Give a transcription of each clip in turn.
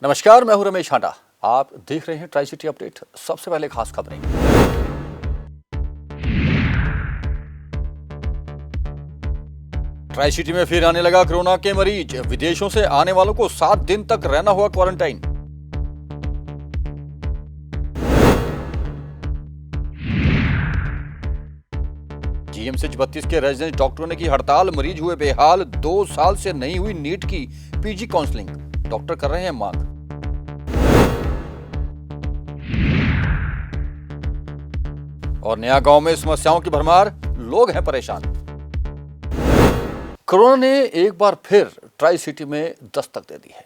नमस्कार, मैं हूं रमेश हांडा। आप देख रहे हैं ट्राई सिटी अपडेट। सबसे पहले खास खबरें। ट्राई सिटी में फिर आने लगा कोरोना के मरीज। विदेशों से आने वालों को 7 दिन तक रहना हुआ क्वारंटाइन। जीएमसीएच 32 के रेजिडेंट डॉक्टरों ने की हड़ताल। मरीज हुए बेहाल। 2 साल से नहीं हुई नीट की पीजी काउंसलिंग। डॉक्टर कर रहे हैं मांग। और नया गांव में समस्याओं की भरमार, लोग हैं परेशान। कोरोना ने एक बार फिर ट्राई सिटी में दस्तक दे दी है।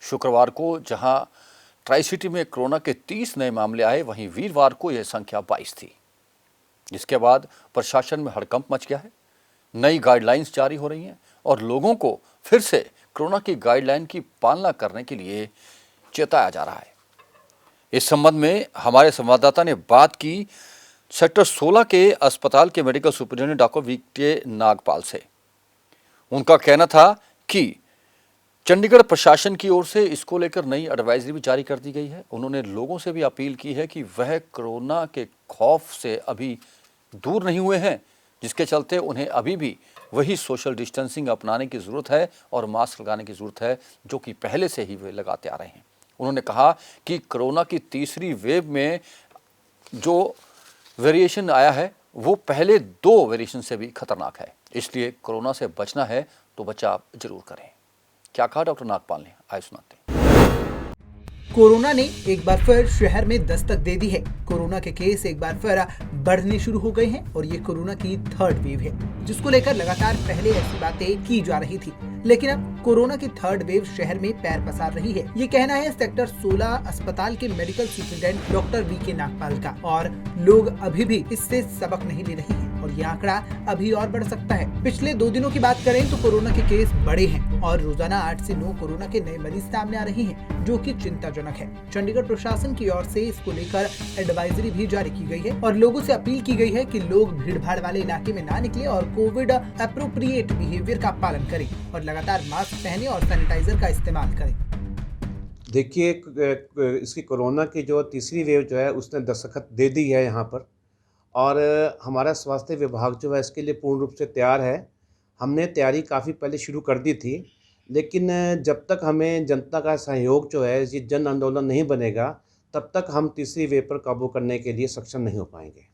शुक्रवार को जहां ट्राई सिटी में कोरोना के 30 नए मामले आए, वहीं वीरवार को यह संख्या 22 थी, जिसके बाद प्रशासन में हड़कंप मच गया है। नई गाइडलाइंस जारी हो रही हैं और लोगों को फिर से कोरोना की गाइडलाइन की पालना करने के लिए चेताया जा रहा है। इस संबंध में हमारे संवाददाता ने बात की सेक्टर 16 के अस्पताल के medical superintendent doctor V K Nagpal से। उनका कहना था कि चंडीगढ़ प्रशासन की ओर से इसको लेकर नई एडवाइजरी भी जारी कर दी गई है। उन्होंने लोगों से भी अपील की है कि वह कोरोना के खौफ से अभी दूर नहीं हुए हैं, जिसके चलते उन्हें अभी भी वही सोशल डिस्टेंसिंग अपनाने की ज़रूरत है और मास्क लगाने की ज़रूरत है, जो कि पहले से ही वे लगाते आ रहे हैं। उन्होंने कहा कि कोरोना की तीसरी वेव में जो वेरिएशन आया है वो पहले 2 वेरिएशन से भी खतरनाक है, इसलिए कोरोना से बचना है तो बचाव जरूर करें। क्या कहा डॉक्टर नागपाल ने, आइए सुनाते हैं। कोरोना ने एक बार फिर शहर में दस्तक दे दी है। कोरोना के केस एक बार फिर बढ़ने शुरू हो गए हैं और ये कोरोना की 3rd वेव है, जिसको लेकर लगातार पहले ऐसी बातें की जा रही थी, लेकिन अब कोरोना की 3rd वेव शहर में पैर पसार रही है। ये कहना है सेक्टर 16 अस्पताल के medical superintendent doctor V K Nagpal का। और लोग अभी भी इससे सबक नहीं ले रहे हैं और ये आंकड़ा अभी और बढ़ सकता है। पिछले 2 दिनों की बात करें तो कोरोना के केस बढ़े हैं और रोजाना 8 से 9 कोरोना के नए मरीज सामने आ रहे हैं, जो कि चिंताजनक है। चंडीगढ़ प्रशासन की ओर से इसको लेकर एडवाइजरी भी जारी की गई है और लोगों से अपील की गई है कि लोग भीड़-भाड़ वाले इलाके में ना निकले और कोविड एप्रोप्रिएट बिहेवियर का पालन करें और लगातार मास्क पहने और सैनिटाइजर का इस्तेमाल करें। देखिए, इसकी कोरोना की जो तीसरी वेव जो है उसने दस्तक दे दी है यहाँ पर, और हमारा स्वास्थ्य विभाग जो है इसके लिए पूर्ण रूप से तैयार है। हमने तैयारी काफ़ी पहले शुरू कर दी थी, लेकिन जब तक हमें जनता का सहयोग जो है, ये जन आंदोलन नहीं बनेगा, तब तक हम तीसरी वेव पर काबू करने के लिए सक्षम नहीं हो पाएंगे।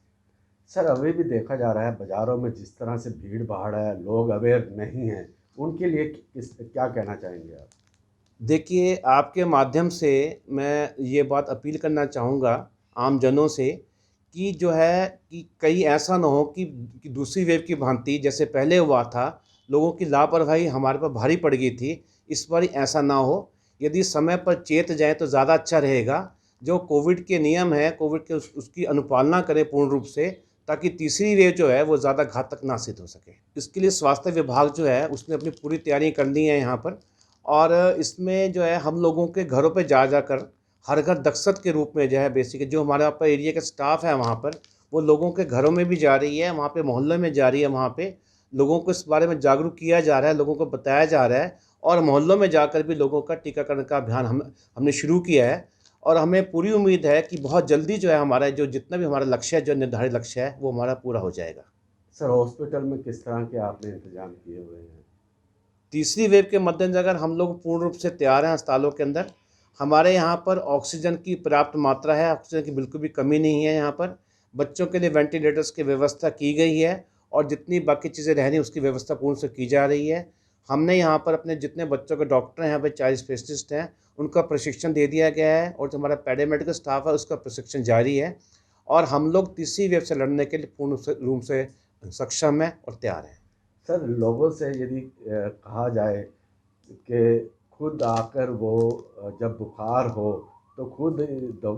सर, अभी भी देखा जा रहा है बाज़ारों में जिस तरह से भीड़ भाड़ है, लोग अवेयर नहीं हैं, उनके लिए क्या कहना चाहेंगे आप? देखिए, आपके माध्यम से मैं ये बात अपील करना चाहूँगा आम जनों से कि जो है कि कहीं ऐसा ना हो कि दूसरी वेव की भांति जैसे पहले हुआ था, लोगों की लापरवाही हमारे पर भारी पड़ गई थी, इस बार ऐसा ना हो। यदि समय पर चेत जाए तो ज़्यादा अच्छा रहेगा। जो कोविड के नियम हैं, कोविड के उसकी अनुपालना करें पूर्ण रूप से, ताकि तीसरी वेव जो है वो ज़्यादा घातक ना सिद्ध हो सके। इसके लिए स्वास्थ्य विभाग जो है उसने अपनी पूरी तैयारी कर ली है यहाँ पर, और इसमें जो है हम लोगों के घरों पे जा कर हर घर दक्षत के रूप में जो है बेसिक जो हमारे यहाँ पर एरिया का स्टाफ है वहाँ पर, वो लोगों के घरों में भी जा रही है, वहाँ पे मोहल्ले में जा रही है, वहाँ पे लोगों को इस बारे में जागरूक किया जा रहा है, लोगों को बताया जा रहा है, और मोहल्लों में जाकर भी लोगों का टीकाकरण का अभियान हमने शुरू किया है। और हमें पूरी उम्मीद है कि बहुत जल्दी जो है हमारा जो जितना भी हमारा लक्ष्य है, जो निर्धारित लक्ष्य है, वो हमारा पूरा हो जाएगा। सर, हॉस्पिटल में किस तरह के आपने इंतजाम किए हुए हैं? तीसरी वेव के मद्देनज़र हम लोग पूर्ण रूप से तैयार हैं। अस्पतालों के अंदर हमारे यहाँ पर ऑक्सीजन की पर्याप्त मात्रा है, ऑक्सीजन की बिल्कुल भी कमी नहीं है। यहाँ पर बच्चों के लिए वेंटिलेटर्स की व्यवस्था की गई है और जितनी बाकी चीज़ें रहनी उसकी व्यवस्था पूर्ण से की जा रही है। हमने यहाँ पर अपने जितने बच्चों के डॉक्टर हैं, यहाँ पर 40 स्पेशलिस्ट हैं, उनका प्रशिक्षण दे दिया गया है, और जो हमारा पैरामेडिकल स्टाफ है उसका प्रशिक्षण जारी है, और हम लोग तीसरी वेव से लड़ने के लिए पूर्ण रूप से सक्षम हैं और तैयार हैं। सर, लोगों से यदि कहा जाए कि खुद आकर वो जब बुखार हो तो खुद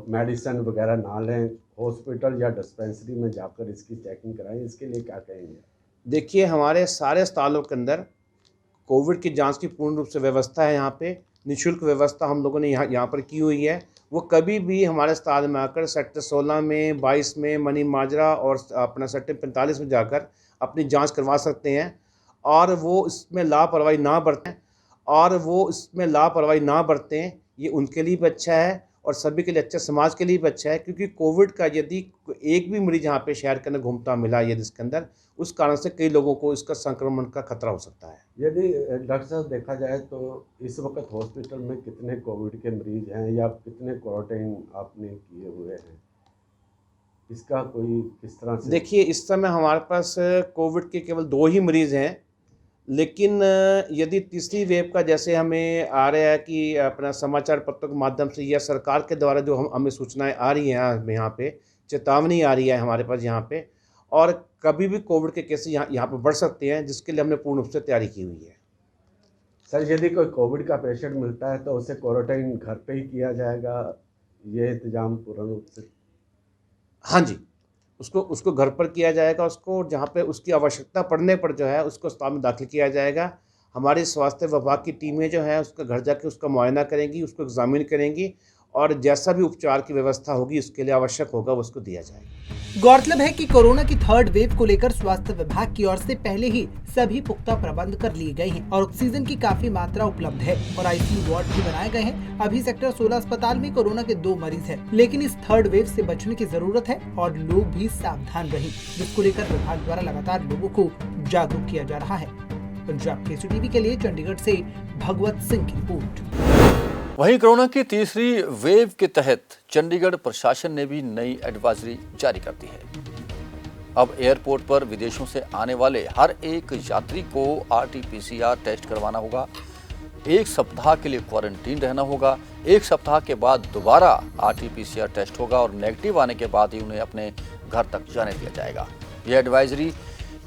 मेडिसिन वगैरह ना लें, हॉस्पिटल या डिस्पेंसरी में जाकर इसकी चेकिंग कराएं, इसके लिए क्या कहेंगे? देखिए, हमारे सारे अस्पतालों के अंदर कोविड की जांच की पूर्ण रूप से व्यवस्था है। यहाँ पे निःशुल्क व्यवस्था हम लोगों ने यहाँ पर की हुई है। वो कभी भी हमारे अस्पताल में आकर सेक्टर 16 में, 22 में, मनी माजरा और अपना सेक्टर 45 में जाकर अपनी जांच करवा सकते हैं, और वो इसमें लापरवाही ना बरतें ये उनके लिए भी अच्छा है और सभी के लिए अच्छा, समाज के लिए भी अच्छा है, क्योंकि कोविड का यदि एक भी मरीज यहाँ पे शहर के अंदर घूमता मिला यदि इसके अंदर, उस कारण से कई लोगों को इसका संक्रमण का खतरा हो सकता है। यदि डॉक्टर साहब देखा जाए तो इस वक्त हॉस्पिटल में कितने कोविड के मरीज हैं या कितने क्वारंटाइन आपने किए हुए हैं, इसका कोई किस तरह से? देखिए, इस समय हमारे पास कोविड के केवल 2 ही मरीज़ हैं, लेकिन यदि तीसरी वेव का जैसे हमें आ रहा है कि अपना समाचार पत्रों के माध्यम से या सरकार के द्वारा जो हमें सूचनाएं आ रही हैं, यहाँ पे चेतावनी आ रही है हमारे पास यहाँ पे, और कभी भी कोविड के केसेस यहाँ पे बढ़ सकते हैं, जिसके लिए हमने पूर्ण रूप से तैयारी की हुई है। सर, यदि कोई कोविड का पेशेंट मिलता है तो उसे क्वारंटाइन घर पे ही किया जाएगा, ये इंतजाम पूर्ण रूप से? हाँ जी, उसको घर पर किया जाएगा, उसको जहाँ पे उसकी आवश्यकता पड़ने पर जो है उसको अस्पताल में दाखिल किया जाएगा। हमारी स्वास्थ्य विभाग की टीमें जो हैं उसका घर जाके उसका मुआयना करेंगी, उसको एग्जामिन करेंगी, और जैसा भी उपचार की व्यवस्था होगी उसके लिए आवश्यक होगा वो उसको दिया जाएगा। गौरतलब है कि कोरोना की थर्ड वेव को लेकर स्वास्थ्य विभाग की ओर से पहले ही सभी पुख्ता प्रबंध कर लिए गए हैं और ऑक्सीजन की काफी मात्रा उपलब्ध है और आईसीयू वार्ड भी बनाए गए हैं। अभी सेक्टर 16 अस्पताल में कोरोना के 2 मरीज हैं, लेकिन इस थर्ड वेव से बचने की जरूरत है और लोग भी सावधान रहें, जिसको लेकर विभाग द्वारा लगातार लोगों को जागरूक किया जा रहा है। पंजाब केसरी टीवी के लिए चंडीगढ़ से भगवत सिंह की रिपोर्ट। वहीं कोरोना की तीसरी वेव के तहत चंडीगढ़ प्रशासन ने भी नई एडवाइजरी जारी कर दी है। अब एयरपोर्ट पर विदेशों से आने वाले हर एक यात्री को RT-PCR टेस्ट करवाना होगा, 1 सप्ताह के लिए क्वारंटीन रहना होगा, 1 सप्ताह के बाद दोबारा RT-PCR टेस्ट होगा और नेगेटिव आने के बाद ही उन्हें अपने घर तक जाने दिया जाएगा। यह एडवाइजरी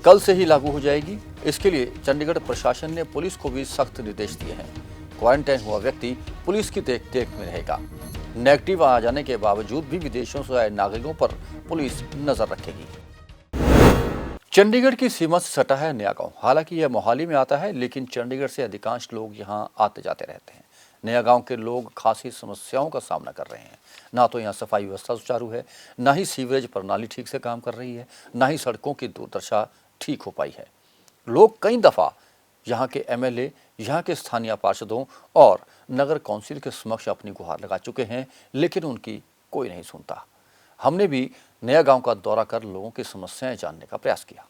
कल से ही लागू हो जाएगी। इसके लिए चंडीगढ़ प्रशासन ने पुलिस को भी सख्त निर्देश दिए हैं। क्वारंटाइन हुआ व्यक्ति पुलिस की देख में रहेगा। नेगेटिव आ जाने के बावजूद भी विदेशों से आए नागरिकों पर पुलिस नजर रखेगी। चंडीगढ़ की सीमा से सटा है नया गांव। हालांकि यह मोहाली में आता है, लेकिन चंडीगढ़ से अधिकांश लोग यहां आते जाते रहते हैं। नया गांव के लोग खासी समस्याओं का सामना कर रहे हैं। ना तो यहाँ सफाई व्यवस्था सुचारू है, ना ही सीवरेज प्रणाली ठीक से काम कर रही है, ना ही सड़कों की दुर्दशा ठीक हो पाई है। लोग कई दफा यहाँ के MLA, यहाँ के स्थानीय पार्षदों और नगर कौंसिल के समक्ष अपनी गुहार लगा चुके हैं, लेकिन उनकी कोई नहीं सुनता। हमने भी नया गांव का दौरा कर लोगों की समस्याएं जानने का प्रयास किया।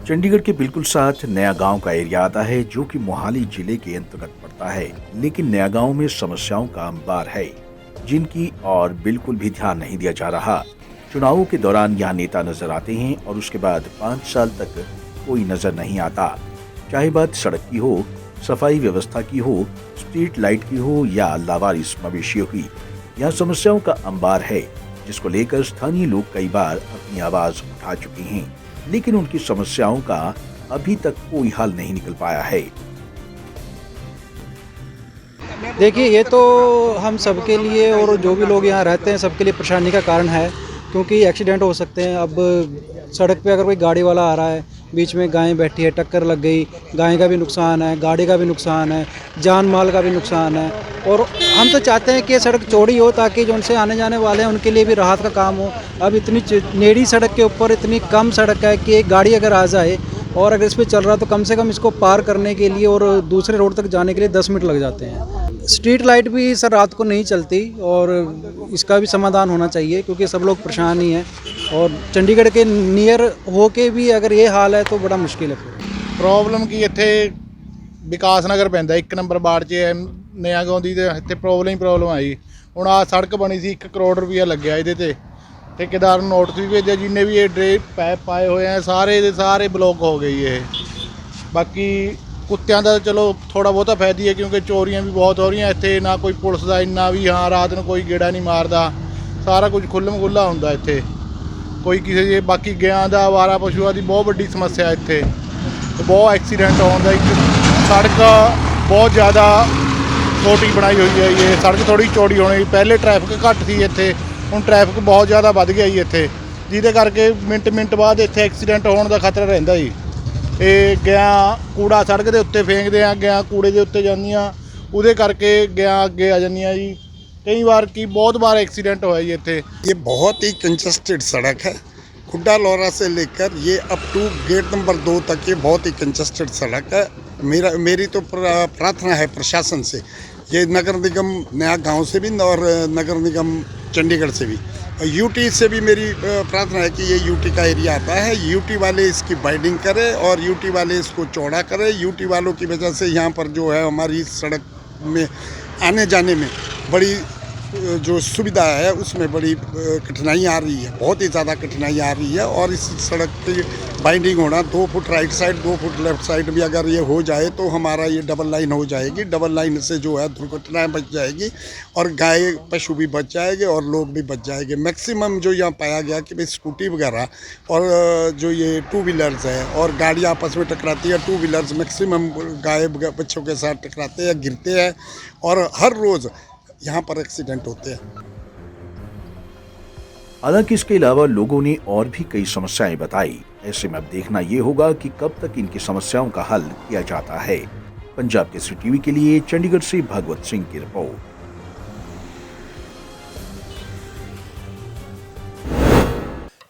चंडीगढ़ के बिल्कुल साथ नया गांव का एरिया आता है, जो कि मोहाली जिले के अंतर्गत पड़ता है। लेकिन नया गांव में समस्याओं का अंबार है, जिनकी और बिल्कुल भी ध्यान नहीं दिया जा रहा। चुनावों के दौरान यहाँ नेता नजर आते हैं और उसके बाद 5 साल तक कोई नजर नहीं आता। चाहे बात सड़क की हो, सफाई व्यवस्था की हो, स्ट्रीट लाइट की हो या लावारिस मवेशियों की, यहाँ समस्याओं का अंबार है, जिसको लेकर स्थानीय लोग कई बार अपनी आवाज उठा चुके हैं, लेकिन उनकी समस्याओं का अभी तक कोई हल नहीं निकल पाया है। देखिए, ये तो हम सबके लिए और जो भी लोग यहाँ रहते हैं सबके लिए परेशानी का कारण है, क्योंकि एक्सीडेंट हो सकते हैं। अब सड़क पे अगर कोई गाड़ी वाला आ रहा है, बीच में गाय बैठी है, टक्कर लग गई, गाय का भी नुकसान है, गाड़ी का भी नुकसान है, जान माल का भी नुकसान है। और हम तो चाहते हैं कि सड़क चौड़ी हो ताकि जो उनसे आने जाने वाले हैं उनके लिए भी राहत का काम हो। अब इतनी नेड़ी सड़क के ऊपर इतनी कम सड़क है कि एक गाड़ी अगर आ जाए और अगर इस पर चल रहा तो कम से कम इसको पार करने के लिए और दूसरे रोड तक जाने के लिए 10 मिनट लग जाते हैं। स्ट्रीट लाइट भी सर रात को नहीं चलती और इसका भी समाधान होना चाहिए, क्योंकि सब लोग परेशान ही हैं और चंडीगढ़ के नियर होके भी अगर ये हाल है तो बड़ा मुश्किल है। ਪ੍ਰੋਬਲਮ ਕੀ ਇੱਥੇ ਵਿਕਾਸ ਨਗਰ ਪੈਂਦਾ 1 ਨੰਬਰ ਵਾਰਡ 'ਚ ਨया गांव ਦੀ ਤੇ ਇੱਥੇ ਪ੍ਰੋਬਲਮ ਆਈ। ਹੁਣ ਆ ਸੜਕ ਬਣੀ ਸੀ 1 ਕਰੋੜ ਰੁਪਇਆ ਲੱਗਿਆ ਇਹਦੇ ਤੇ, ਠੇਕੇਦਾਰ ਨੂੰ ਨੋਟਿਸ ਵੀ ਭੇਜਿਆ। ਜਿੰਨੇ ਵੀ ਇਹ ਪੈਪ ਪਾਏ ਹੋਏ ਆ ਸਾਰੇ ਦੇ ਸਾਰੇ ਬਲੌਕ ਹੋ ਗਏ ਇਹ। ਬਾਕੀ ਕੁੱਤਿਆਂ ਦਾ ਚਲੋ ਥੋੜਾ ਬਹੁਤਾ ਫਾਇਦਾ ਹੈ, ਕਿਉਂਕਿ ਚੋਰੀਆਂ ਵੀ ਬਹੁਤ ਹੋ ਰਹੀਆਂ ਇੱਥੇ। ਨਾ ਕੋਈ ਪੁਲਿਸ ਦਾ ਇੰਨਾ ਵੀ ਹਾਂ ਰਾਤ ਨੂੰ ਕੋਈ ਗੇੜਾ ਨਹੀਂ ਮਾਰਦਾ, ਸਾਰਾ ਕੁਝ ਖੁੱਲ੍ਹਮ ਖੁੱਲ੍ਹਾ ਹੁੰਦਾ ਇੱਥੇ। ਕੋਈ ਕਿਸੇ ਦੇ ਬਾਕੀ ਗਿਆ ਦਾ ਆਵਾਰਾ ਪਸ਼ੂਆਂ ਦੀ ਬਹੁਤ ਵੱਡੀ ਸਮੱਸਿਆ ਇੱਥੇ, ਬਹੁਤ ਐਕਸੀਡੈਂਟ ਹੋਣ ਦਾ। ਇੱਕ ਸੜਕ ਬਹੁਤ ਜ਼ਿਆਦਾ ਛੋਟੀ ਬਣਾਈ ਹੋਈ ਹੈ, ਇਹ ਸੜਕ ਥੋੜੀ ਚੌੜੀ ਹੋਣੀ। ਪਹਿਲੇ ਟ੍ਰੈਫਿਕ ਘੱਟ ਸੀ ਇੱਥੇ, ਹੁਣ ਟ੍ਰੈਫਿਕ ਬਹੁਤ ਜ਼ਿਆਦਾ ਵੱਧ ਗਿਆ ਜੀ ਇੱਥੇ, ਜਿਹਦੇ ਕਰਕੇ ਮਿੰਟ ਬਾਅਦ ਇੱਥੇ ਐਕਸੀਡੈਂਟ ਹੋਣ ਦਾ ਖਤਰਾ ਰਹਿੰਦਾ ਜੀ। ਇਹ ਗਿਆ ਕੂੜਾ ਸੜਕ ਦੇ ਉੱਤੇ ਫੇਂਕਦੇ ਆ, ਗਿਆ ਕੂੜੇ ਦੇ ਉੱਤੇ ਜਾਂਦੀਆਂ, ਉਹਦੇ ਕਰਕੇ ਗਿਆ ਅੱਗੇ ਆ ਜਾਂਦੀਆਂ ਜੀ। कई बार की बहुत बार एक्सीडेंट हुआ है ये। ये बहुत ही कंजस्टेड सड़क है, खुड्डा लौरा से लेकर ये अप टू गेट नंबर 2 तक ये बहुत ही कंजस्टेड सड़क है। मेरी तो प्रार्थना है प्रशासन से, ये नगर निगम नया गांव से भी और नगर निगम चंडीगढ़ से भी, यूटी से भी मेरी प्रार्थना है कि ये यूटी का एरिया आता है, यूटी वाले इसकी बाइडिंग करें और यूटी वाले इसको चौड़ा करें। यूटी वालों की वजह से यहाँ पर जो है हमारी सड़क में आने जाने में बड़ी जो सुविधा है उसमें बड़ी कठिनाई आ रही है, बहुत ही ज़्यादा कठिनाई आ रही है। और इस सड़क की बाइंडिंग होना 2 foot right side 2 foot left side भी अगर ये हो जाए तो हमारा ये डबल लाइन हो जाएगी। डबल लाइन से जो है दुर्घटनाएं बच जाएगी और गाय पशु भी बच जाएंगे और लोग भी बच जाएंगे। मैक्सिमम जो यहाँ पाया गया कि भाई स्कूटी वगैरह और जो ये 2 व्हीलर्स है और गाड़ियाँ आपस में टकराती है, 2 व्हीलर्स मैक्सिमम गाय बच्चों के साथ टकराते हैं, गिरते हैं और हर रोज़ यहाँ पर एक्सीडेंट होते हैं। हालांकि इसके अलावा लोगों ने और भी कई समस्याएं बताई। ऐसे में अब देखना ये होगा कि कब तक इनकी समस्याओं का हल किया जाता है। पंजाब केसरी टीवी के लिए चंडीगढ़ से भगवत सिंह की रिपोर्ट।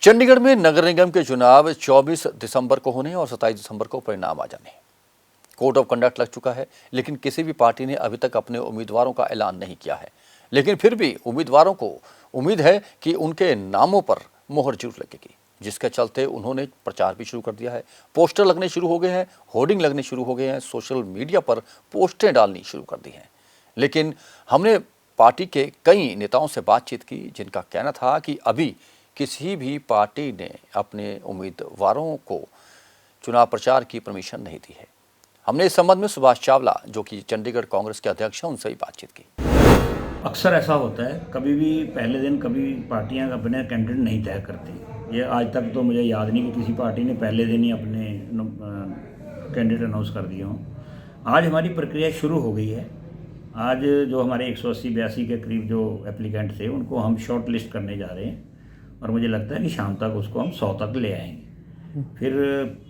चंडीगढ़ में नगर निगम के चुनाव 24 दिसंबर को होने और 27 दिसंबर को परिणाम आ जाने। कोड ऑफ कंडक्ट लग चुका है, लेकिन किसी भी पार्टी ने अभी तक अपने उम्मीदवारों का ऐलान नहीं किया है। लेकिन फिर भी उम्मीदवारों को उम्मीद है कि उनके नामों पर मोहर जरूर लगेगी, जिसके चलते उन्होंने प्रचार भी शुरू कर दिया है। पोस्टर लगने शुरू हो गए हैं, होर्डिंग लगने शुरू हो गए हैं, सोशल मीडिया पर पोस्टें डालनी शुरू कर दी हैं। लेकिन हमने पार्टी के कई नेताओं से बातचीत की, जिनका कहना था कि अभी किसी भी पार्टी ने अपने उम्मीदवारों को चुनाव प्रचार की परमिशन नहीं दी है। हमने इस संबंध में सुभाष चावला, जो कि चंडीगढ़ कांग्रेस के अध्यक्ष हैं, उनसे ही बातचीत की। अक्सर ऐसा होता है, कभी भी पहले दिन कभी पार्टियां अपने कैंडिडेट नहीं तय करती। ये आज तक तो मुझे याद नहीं कि किसी पार्टी ने पहले दिन ही अपने कैंडिडेट अनाउंस कर दिए हों। आज हमारी प्रक्रिया शुरू हो गई है। आज जो हमारे 180-82 के करीब जो एप्लीकेंट थे उनको हम शॉर्ट लिस्ट करने जा रहे हैं और मुझे लगता है कि शाम तक उसको हम 100 तक ले आएंगे। फिर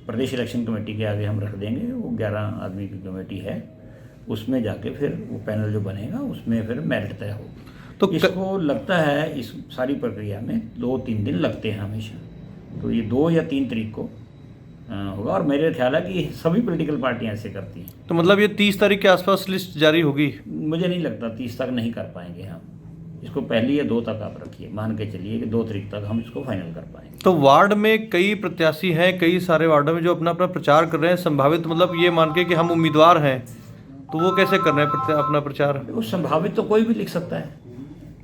प्रदेश इलेक्शन कमेटी के आगे हम रख देंगे। वो 11 आदमी की कमेटी है, उसमें जाके फिर वो पैनल जो बनेगा उसमें फिर मेरिट तय होगी। तो इसको लगता है इस सारी प्रक्रिया में 2-3 दिन लगते हैं हमेशा। तो ये 2 या 3 तारीख को होगा और मेरे ख्याल है कि सभी पॉलिटिकल पार्टियां ऐसे करती हैं। तो मतलब ये 30 तारीख के आसपास लिस्ट जारी होगी? मुझे नहीं लगता 30 तक नहीं कर पाएंगे हम। इसको पहली या 2 तक आप रखिए, मान के चलिए कि 2 तारीख तक हम इसको फाइनल कर पाएंगे। तो वार्ड में कई प्रत्याशी हैं, कई सारे वार्डों में जो अपना अपना प्रचार कर रहे हैं, संभावित मतलब ये मान के कि हम उम्मीदवार हैं, तो वो कैसे कर रहे हैं अपना प्रचार? वो संभावित तो कोई भी लिख सकता है।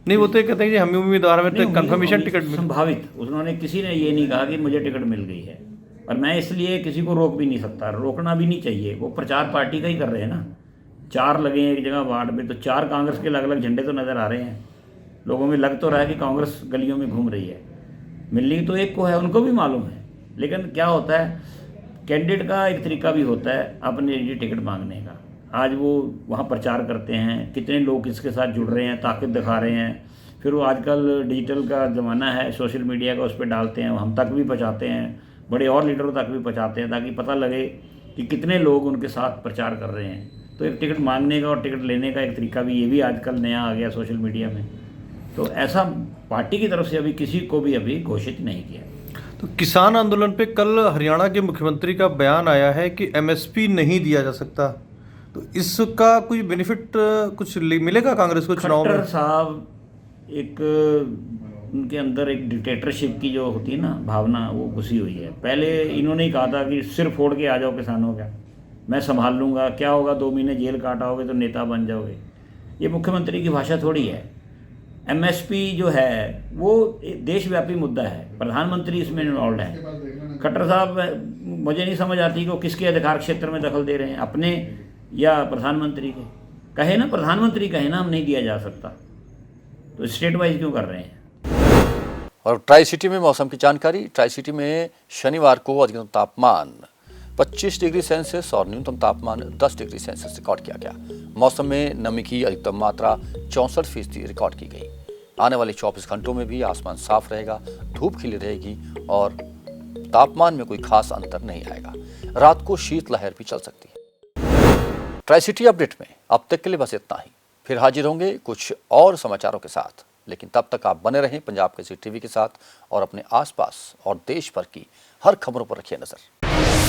नहीं, वो तो कहते हैं कि हम उम्मीदवार हैं, तो कंफर्मेशन टिकट संभावित। उन्होंने किसी ने ये नहीं कहा कि मुझे टिकट मिल गई है, और मैं इसलिए किसी को रोक भी नहीं सकता, रोकना भी नहीं चाहिए। वो प्रचार पार्टी का ही कर रहे हैं ना। 4 लगे हैं एक जगह वार्ड में, तो 4 कांग्रेस के अलग अलग झंडे तो नज़र आ रहे हैं। लोगों में लग तो रहा है कि कांग्रेस गलियों में घूम रही है। मिलनी तो एक को है, उनको भी मालूम है। लेकिन क्या होता है, कैंडिडेट का एक तरीका भी होता है अपने लिए टिकट मांगने का। आज वो वहाँ प्रचार करते हैं, कितने लोग इसके साथ जुड़ रहे हैं, ताकत दिखा रहे हैं। फिर वो आजकल डिजिटल का ज़माना है, सोशल मीडिया का, उस पर डालते हैं, हम तक भी पहुँचाते हैं, बड़े और लीडरों तक भी पहुँचाते हैं, ताकि पता लगे कि कितने लोग उनके साथ प्रचार कर रहे हैं। तो एक टिकट मांगने का और टिकट लेने का एक तरीका भी ये भी आजकल नया आ गया सोशल मीडिया में। तो ऐसा पार्टी की तरफ से अभी किसी को भी अभी घोषित नहीं किया। तो किसान आंदोलन पे कल हरियाणा के मुख्यमंत्री का बयान आया है कि एमएसपी नहीं दिया जा सकता, तो इसका कोई बेनिफिट कुछ मिलेगा कांग्रेस को चुनाव में? खट्टर साहब एक उनके अंदर एक डिक्टेटरशिप की जो होती है ना भावना, वो घुसी हुई है। पहले इन्होंने ही कहा था कि सिर फोड़ के आ जाओ किसानों का, मैं संभाल लूँगा, क्या होगा 2 महीने जेल काटाओगे तो नेता बन जाओगे। ये मुख्यमंत्री की भाषा थोड़ी है। एमएसपी जो है वो देशव्यापी मुद्दा है, प्रधानमंत्री इसमें इन्वॉल्व है। खट्टर साहब मुझे नहीं समझ आती कि वो किसके अधिकार क्षेत्र में दखल दे रहे हैं, अपने या प्रधानमंत्री के। कहे ना, प्रधानमंत्री कहे ना हम नहीं दिया जा सकता, तो स्टेट वाइज क्यों कर रहे हैं? और ट्राई सिटी में मौसम की जानकारी। ट्राई सिटी में शनिवार को अधिकतम तापमान 25 डिग्री सेल्सियस और न्यूनतम तापमान 10 डिग्री सेल्सियस रिकॉर्ड किया गया। मौसम में नमी की अधिकतम मात्रा 64% रिकॉर्ड की गई। आने वाले 24 घंटों में भी आसमान साफ रहेगा, धूप खिली रहेगी और तापमान में कोई खास अंतर नहीं आएगा। रात को शीतलहर भी चल सकती है। ट्राई सिटी अपडेट में अब तक के लिए बस इतना ही। फिर हाजिर होंगे कुछ और समाचारों के साथ, लेकिन तब तक आप बने रहें पंजाब केसरी टीवी के साथ और अपने आसपास और देश भर की हर खबरों पर रखिए नजर।